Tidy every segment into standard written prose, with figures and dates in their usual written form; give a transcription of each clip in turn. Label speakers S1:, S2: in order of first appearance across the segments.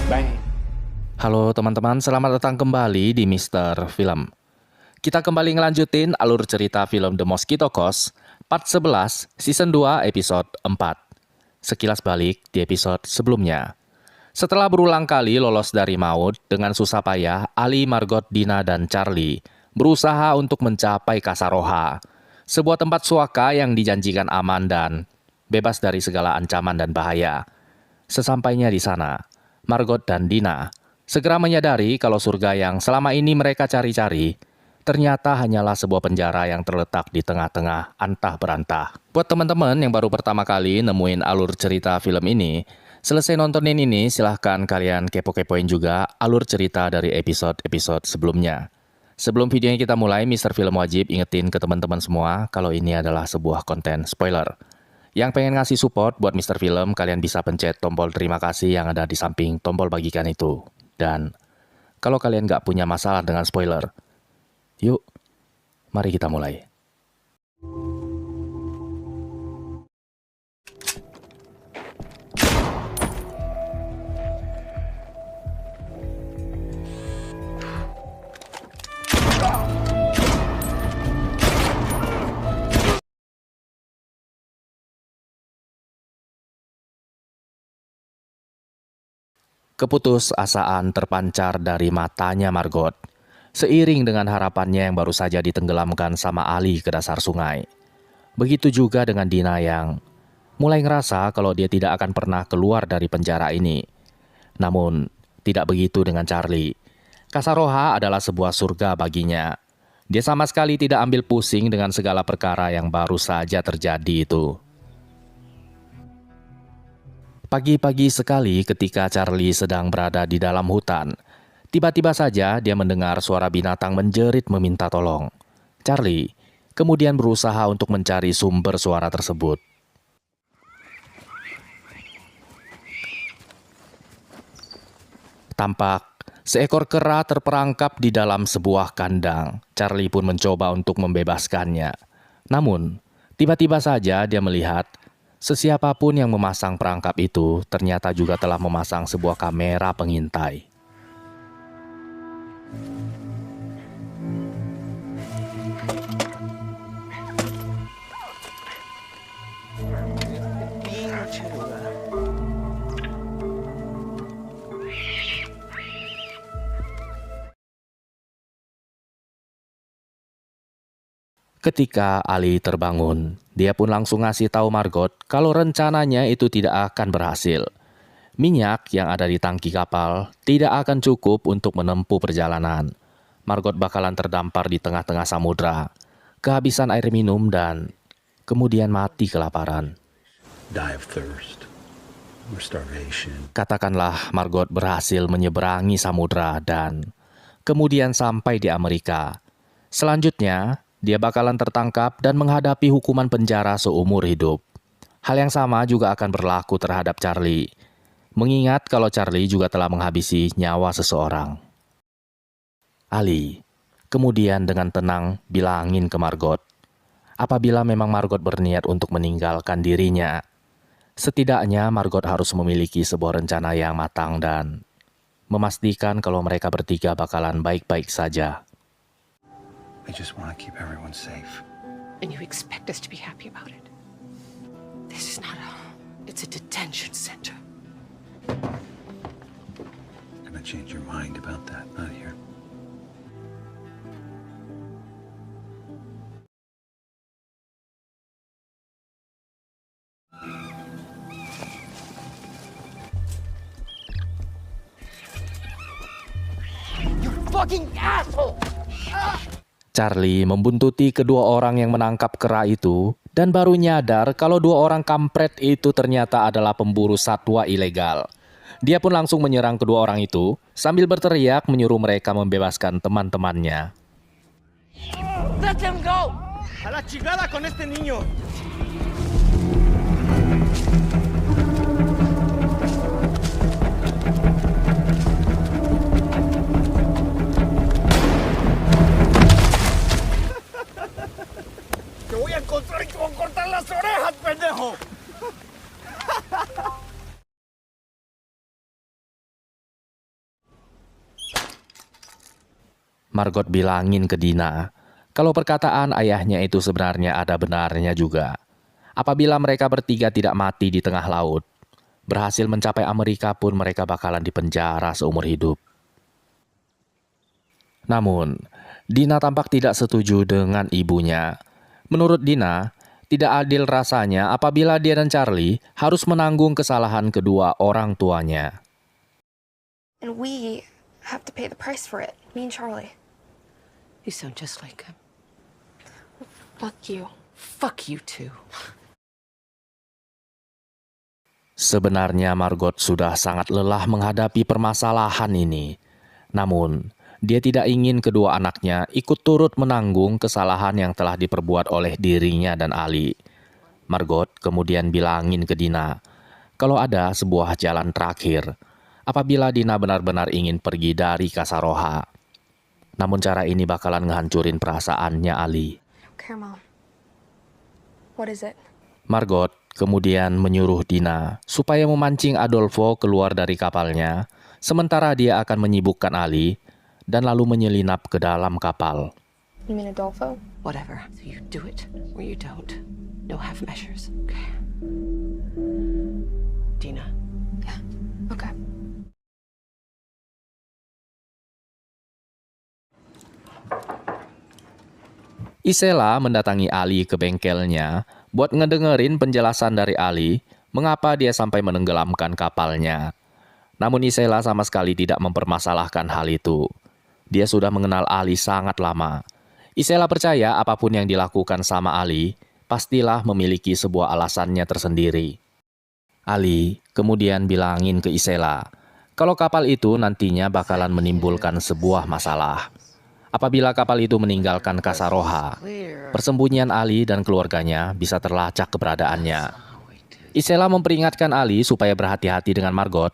S1: Bang.
S2: Halo teman-teman, selamat datang kembali di Mister Film. Kita kembali ngelanjutin alur cerita film The Mosquito Coast, part 11, season 2, episode 4. Sekilas balik di episode sebelumnya. Setelah berulang kali lolos dari maut, dengan susah payah, Ali, Margot, Dina, dan Charlie berusaha untuk mencapai Kasaroha, sebuah tempat suaka yang dijanjikan aman dan bebas dari segala ancaman dan bahaya. Sesampainya di sana, Margot dan Dina segera menyadari kalau surga yang selama ini mereka cari-cari ternyata hanyalah sebuah penjara yang terletak di tengah-tengah antah berantah. Buat teman-teman yang baru pertama kali nemuin alur cerita film ini, selesai nontonin ini silahkan kalian kepo-kepoin juga alur cerita dari episode-episode sebelumnya. Sebelum videonya kita mulai, Mister Film wajib ingetin ke teman-teman semua kalau ini adalah sebuah konten spoiler. Yang pengen ngasih support buat Mister Film, kalian bisa pencet tombol terima kasih yang ada di samping tombol bagikan itu. Dan kalau kalian nggak punya masalah dengan spoiler, yuk, mari kita mulai. Keputusasaan terpancar dari matanya Margot, seiring dengan harapannya yang baru saja ditenggelamkan sama Ali ke dasar sungai. Begitu juga dengan Dina yang mulai ngerasa kalau dia tidak akan pernah keluar dari penjara ini. Namun, tidak begitu dengan Charlie. Kasaroha adalah sebuah surga baginya. Dia sama sekali tidak ambil pusing dengan segala perkara yang baru saja terjadi itu. Pagi-pagi sekali ketika Charlie sedang berada di dalam hutan, tiba-tiba saja dia mendengar suara binatang menjerit meminta tolong. Charlie kemudian berusaha untuk mencari sumber suara tersebut. Tampak seekor kera terperangkap di dalam sebuah kandang. Charlie pun mencoba untuk membebaskannya. Namun, tiba-tiba saja dia melihat sesiapapun yang memasang perangkap itu ternyata juga telah memasang sebuah kamera pengintai. Ketika Ali terbangun, dia pun langsung ngasih tahu Margot kalau rencananya itu tidak akan berhasil. Minyak yang ada di tangki kapal tidak akan cukup untuk menempuh perjalanan. Margot bakalan terdampar di tengah-tengah samudra, kehabisan air minum dan kemudian mati kelaparan.
S1: Die of thirst or starvation.
S2: Katakanlah Margot berhasil menyeberangi samudra dan kemudian sampai di Amerika. Selanjutnya, dia bakalan tertangkap dan menghadapi hukuman penjara seumur hidup. Hal yang sama juga akan berlaku terhadap Charlie. Mengingat kalau Charlie juga telah menghabisi nyawa seseorang. Ali kemudian dengan tenang bilangin ke Margot, apabila memang Margot berniat untuk meninggalkan dirinya, setidaknya Margot harus memiliki sebuah rencana yang matang dan memastikan kalau mereka bertiga bakalan baik-baik saja.
S1: I just want to keep everyone safe.
S3: And you expect us to be happy about it? This is not a home. It's a detention center.
S1: Gonna change your mind about that, not here.
S3: You fucking asshole!
S2: Charlie membuntuti kedua orang yang menangkap kera itu dan baru nyadar kalau dua orang kampret itu ternyata adalah pemburu satwa ilegal. Dia pun langsung menyerang kedua orang itu sambil berteriak menyuruh mereka membebaskan teman-temannya.
S3: Let them go!
S4: ¡A la chingada con este niño! ¡Te voy a encontrar y te voy a cortar las orejas, pendejo!
S2: Margot bilangin ke Dina kalau perkataan ayahnya itu sebenarnya ada benarnya juga. Apabila mereka bertiga tidak mati di tengah laut, berhasil mencapai Amerika pun mereka bakalan dipenjara seumur hidup. Namun, Dina tampak tidak setuju dengan ibunya. Menurut Dina, tidak adil rasanya apabila dia dan Charlie harus menanggung kesalahan kedua orang tuanya.
S5: And we have to pay the price for it. Me and Charlie.
S3: You sound just like him.
S5: Fuck you.
S3: Fuck you too.
S2: Sebenarnya Margot sudah sangat lelah menghadapi permasalahan ini. Namun, dia tidak ingin kedua anaknya ikut turut menanggung kesalahan yang telah diperbuat oleh dirinya dan Ali. Margot kemudian bilangin ke Dina kalau ada sebuah jalan terakhir apabila Dina benar-benar ingin pergi dari Kasaroha. Namun cara ini bakalan ngehancurin perasaannya Ali.
S5: Okay, Mom. What is it?
S2: Margot kemudian menyuruh Dina supaya memancing Adolfo keluar dari kapalnya, sementara dia akan menyibukkan Ali dan lalu menyelinap ke dalam kapal.
S5: You mean Adolfo?
S3: Whatever. So you do it or you don't. No half measures. Okay. Dina.
S5: Yeah. Okay.
S2: Isela mendatangi Ali ke bengkelnya buat ngedengerin penjelasan dari Ali mengapa dia sampai menenggelamkan kapalnya. Namun Isela sama sekali tidak mempermasalahkan hal itu. Dia sudah mengenal Ali sangat lama. Isela percaya apapun yang dilakukan sama Ali pastilah memiliki sebuah alasannya tersendiri. Ali kemudian bilangin ke Isela kalau kapal itu nantinya bakalan menimbulkan sebuah masalah. Apabila kapal itu meninggalkan Kasaroha, persembunyian Ali dan keluarganya bisa terlacak keberadaannya. Isela memperingatkan Ali supaya berhati-hati dengan Margot,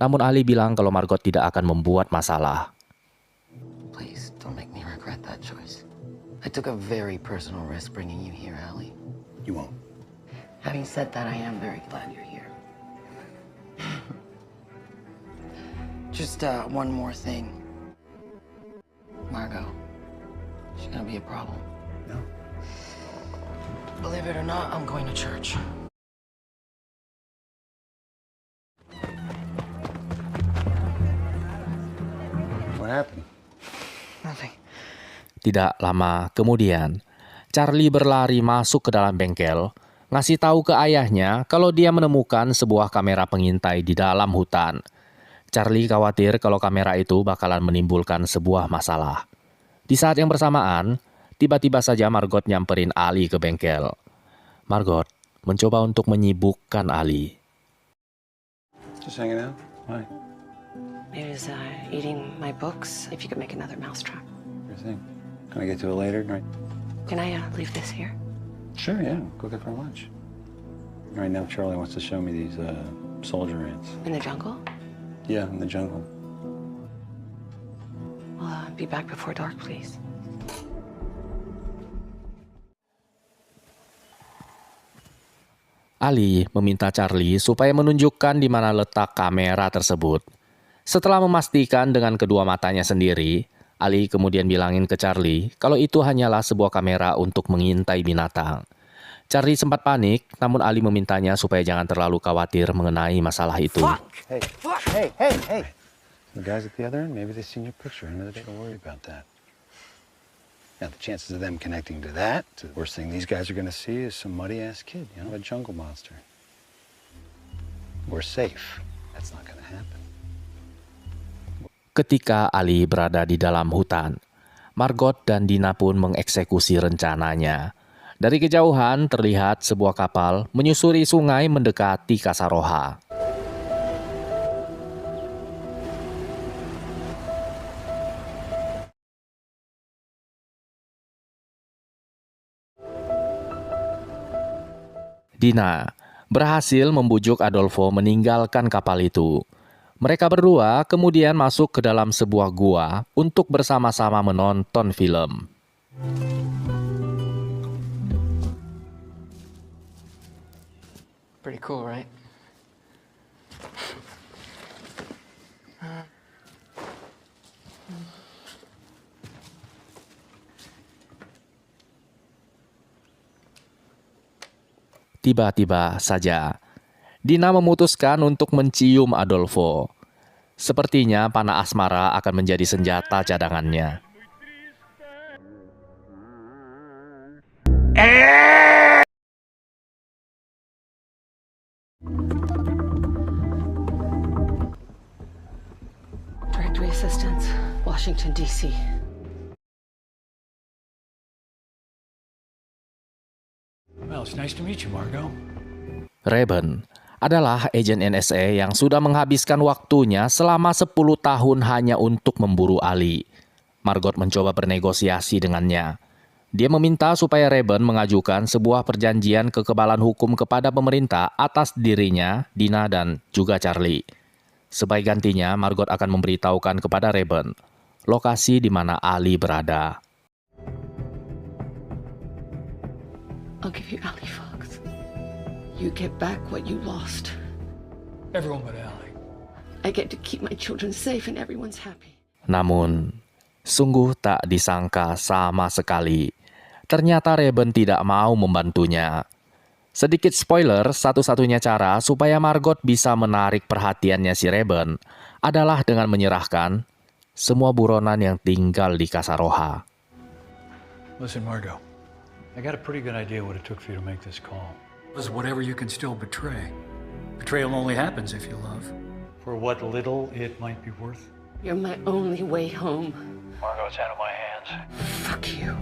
S2: namun Ali bilang kalau Margot tidak akan membuat masalah.
S6: Please, don't make me regret that choice. I took a very personal risk bringing you here, Allie.
S1: You won't.
S6: Having said that, I am very glad you're here. Just one more thing. Margot, she's gonna be a problem.
S1: No.
S6: Believe it or not, I'm going to church.
S1: What happened?
S6: Nothing.
S2: Tidak lama kemudian, Charlie berlari masuk ke dalam bengkel, ngasih tahu ke ayahnya kalau dia menemukan sebuah kamera pengintai di dalam hutan. Charlie khawatir kalau kamera itu bakalan menimbulkan sebuah masalah. Di saat yang bersamaan, tiba-tiba saja Margot nyamperin Ali ke bengkel. Margot mencoba untuk menyibukkan Ali.
S1: Just hanging out? Why?
S3: I was eating my books. If you could make another mousetrap.
S1: Your thing. Can I get to it later? Right.
S3: Can I leave this here?
S1: Sure, yeah. Go get for lunch. Right now, Charlie wants to show me these soldier ants.
S3: In the jungle?
S1: Yeah, in the jungle.
S3: Well, be back before dark, please.
S2: Ali meminta Charlie supaya menunjukkan di mana letak kamera tersebut. Setelah memastikan dengan kedua matanya sendiri, Ali kemudian bilangin ke Charlie kalau itu hanyalah sebuah kamera untuk mengintai binatang. Charlie sempat panik, namun Ali memintanya supaya jangan terlalu khawatir mengenai masalah itu.
S1: Hey, hey! The guys at the other end, maybe they've seen your picture. Another day, don't worry about that. Now, the chances of them connecting to that, the worst thing these guys are going to see is some muddy-ass kid, you know, a jungle monster. We're safe. That's not going to happen.
S2: Ketika Ali berada di dalam hutan, Margot dan Dina pun mengeksekusi rencananya. Dari kejauhan terlihat sebuah kapal menyusuri sungai mendekati Kasaroha. Dina berhasil membujuk Adolfo meninggalkan kapal itu. Mereka berdua kemudian masuk ke dalam sebuah gua untuk bersama-sama menonton film.
S6: Pretty cool, right?
S2: Tiba-tiba saja, Dina memutuskan untuk mencium Adolfo. Sepertinya panah asmara akan menjadi senjata cadangannya.
S3: Directory Assistance, Washington, D.C.
S7: Well, it's nice to meet you, Margot.
S2: Reben adalah agen NSA yang sudah menghabiskan waktunya selama 10 tahun hanya untuk memburu Ali. Margot mencoba bernegosiasi dengannya. Dia meminta supaya Reben mengajukan sebuah perjanjian kekebalan hukum kepada pemerintah atas dirinya, Dina, dan juga Charlie. Sebagai gantinya, Margot akan memberitahukan kepada Reben lokasi di mana Ali berada.
S3: I'll give you Ali Fox. You get back what you lost.
S7: Everyone but Allie.
S3: I get to keep my children safe and everyone's happy.
S2: Namun, sungguh tak disangka sama sekali. Ternyata Reben tidak mau membantunya. Sedikit spoiler, satu-satunya cara supaya Margot bisa menarik perhatiannya si Reben adalah dengan menyerahkan semua buronan yang tinggal di Kasaroha.
S7: Listen, Margot. I got a pretty good idea what it took for you to make this call. It was whatever you can still betray. Betrayal only happens if you love. For what little it might be worth.
S3: You're my only way home.
S7: Margot, it's out of my hands.
S3: Fuck you.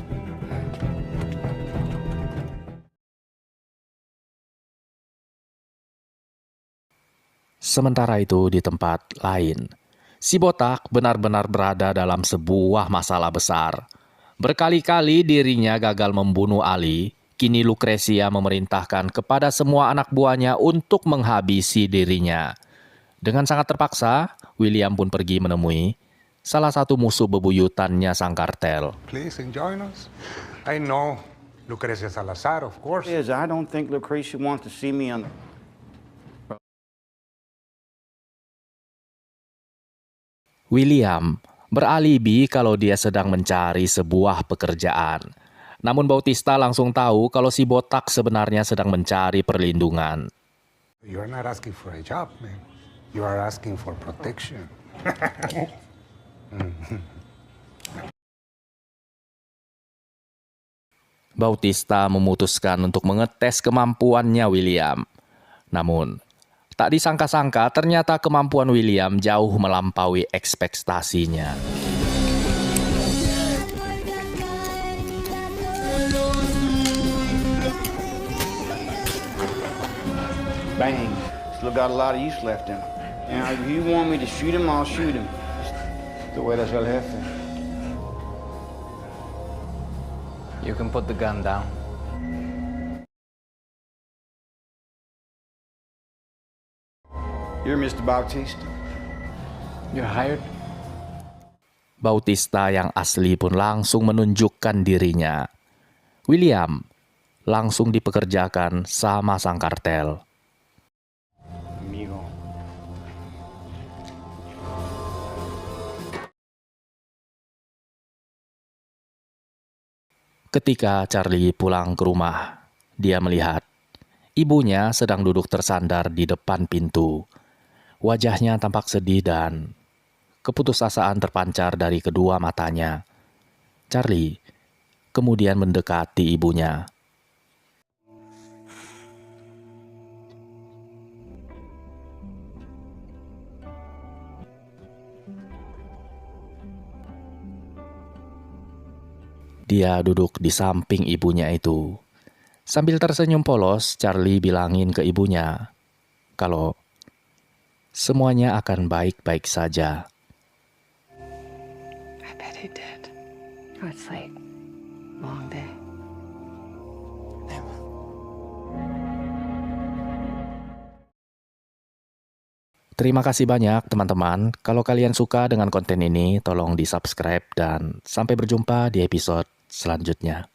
S2: Sementara itu di tempat lain, si botak benar-benar berada dalam sebuah masalah besar. Berkali-kali dirinya gagal membunuh Ali, kini Lucrecia memerintahkan kepada semua anak buahnya untuk menghabisi dirinya. Dengan sangat terpaksa, William pun pergi menemui salah satu musuh bebuyutannya sang kartel.
S8: Please join us. I know Lucrecia Salazar, of course.
S9: Is I don't think Lucrecia wants to see me on the...
S2: William beralibi kalau dia sedang mencari sebuah pekerjaan. Namun Bautista langsung tahu kalau si botak sebenarnya sedang mencari perlindungan.
S8: You're not asking for a job, man. You are asking for protection.
S2: Bautista memutuskan untuk mengetes kemampuannya William. Namun, tak disangka-sangka ternyata kemampuan William jauh melampaui ekspektasinya.
S9: Bang. Still got a lot of use left in him. Now, if you want me to shoot him, I'll shoot him. The way that's el jefe.
S6: You can put the gun down.
S9: You're Mr. Bautista.
S6: You're hired?
S2: Bautista yang asli pun langsung menunjukkan dirinya. William langsung dipekerjakan sama sang kartel.
S9: Amigo.
S2: Ketika Charlie pulang ke rumah, dia melihat ibunya sedang duduk tersandar di depan pintu. Wajahnya tampak sedih dan keputusasaan terpancar dari kedua matanya. Charlie kemudian mendekati ibunya. Dia duduk di samping ibunya itu. Sambil tersenyum polos, Charlie bilangin ke ibunya kalau semuanya akan baik-baik saja.
S3: I bet he did. Oh, it's late. Long day.
S2: Terima kasih banyak teman-teman. Kalau kalian suka dengan konten ini, tolong di-subscribe dan sampai berjumpa di episode selanjutnya.